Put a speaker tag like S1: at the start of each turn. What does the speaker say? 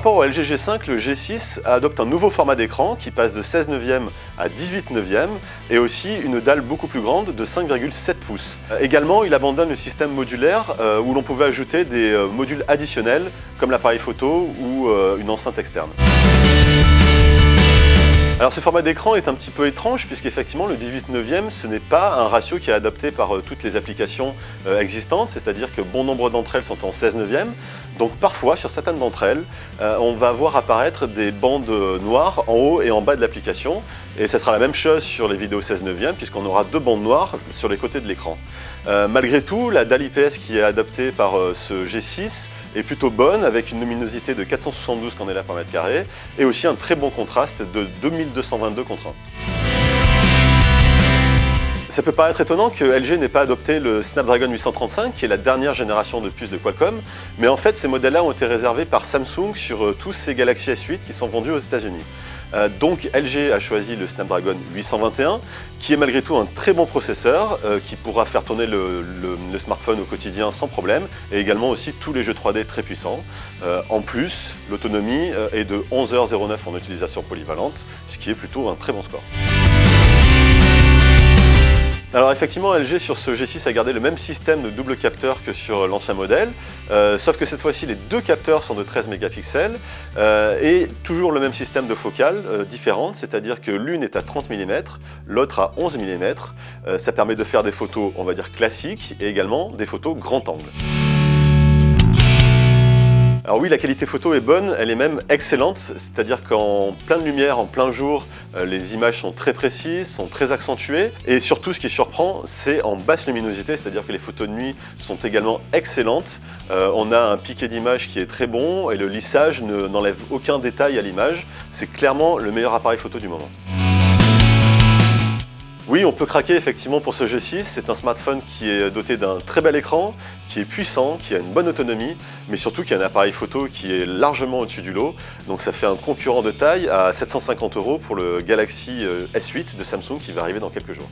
S1: rapport au LG G5, le G6 adopte un nouveau format d'écran qui passe de 16 neuvième à 18 neuvième et aussi une dalle beaucoup plus grande de 5,7 pouces. Également, il abandonne le système modulaire où l'on pouvait ajouter des modules additionnels comme l'appareil photo ou une enceinte externe. Alors ce format d'écran est un petit peu étrange puisqu'effectivement le 18 neuvième ce n'est pas un ratio qui est adopté par toutes les applications existantes, c'est-à-dire que bon nombre d'entre elles sont en 16 neuvième. Donc parfois sur certaines d'entre elles, on va voir apparaître des bandes noires en haut et en bas de l'application et ça sera la même chose sur les vidéos 16 neuvième puisqu'on aura deux bandes noires sur les côtés de l'écran. Malgré tout, la dalle IPS qui est adoptée par ce G6 est plutôt bonne avec une luminosité de 472 candela par mètre carré et aussi un très bon contraste de 2222 contre 1. Ça peut paraître étonnant que LG n'ait pas adopté le Snapdragon 835, qui est la dernière génération de puces de Qualcomm, mais en fait ces modèles-là ont été réservés par Samsung sur tous ces Galaxy S8 qui sont vendus aux États-Unis. Donc LG a choisi le Snapdragon 821, qui est malgré tout un très bon processeur, qui pourra faire tourner le smartphone au quotidien sans problème, et également aussi tous les jeux 3D très puissants. En plus, l'autonomie est de 11h09 en utilisation polyvalente, ce qui est plutôt un très bon score. Alors effectivement, LG sur ce G6 a gardé le même système de double capteur que sur l'ancien modèle, sauf que cette fois-ci les deux capteurs sont de 13 mégapixels et toujours le même système de focale différente, c'est-à-dire que l'une est à 30 mm, l'autre à 11 mm. Ça permet de faire des photos, on va dire classiques, et également des photos grand angle. Alors oui, la qualité photo est bonne, elle est même excellente, c'est-à-dire qu'en pleine lumière, en plein jour, les images sont très précises, sont très accentuées, et surtout ce qui surprend, c'est en basse luminosité, c'est-à-dire que les photos de nuit sont également excellentes. On a un piqué d'image qui est très bon, et le lissage n'enlève aucun détail à l'image. C'est clairement le meilleur appareil photo du moment. Oui, on peut craquer effectivement pour ce G6, c'est un smartphone qui est doté d'un très bel écran, qui est puissant, qui a une bonne autonomie, mais surtout qui a un appareil photo qui est largement au-dessus du lot. Donc ça fait un concurrent de taille à 750 € pour le Galaxy S8 de Samsung qui va arriver dans quelques jours.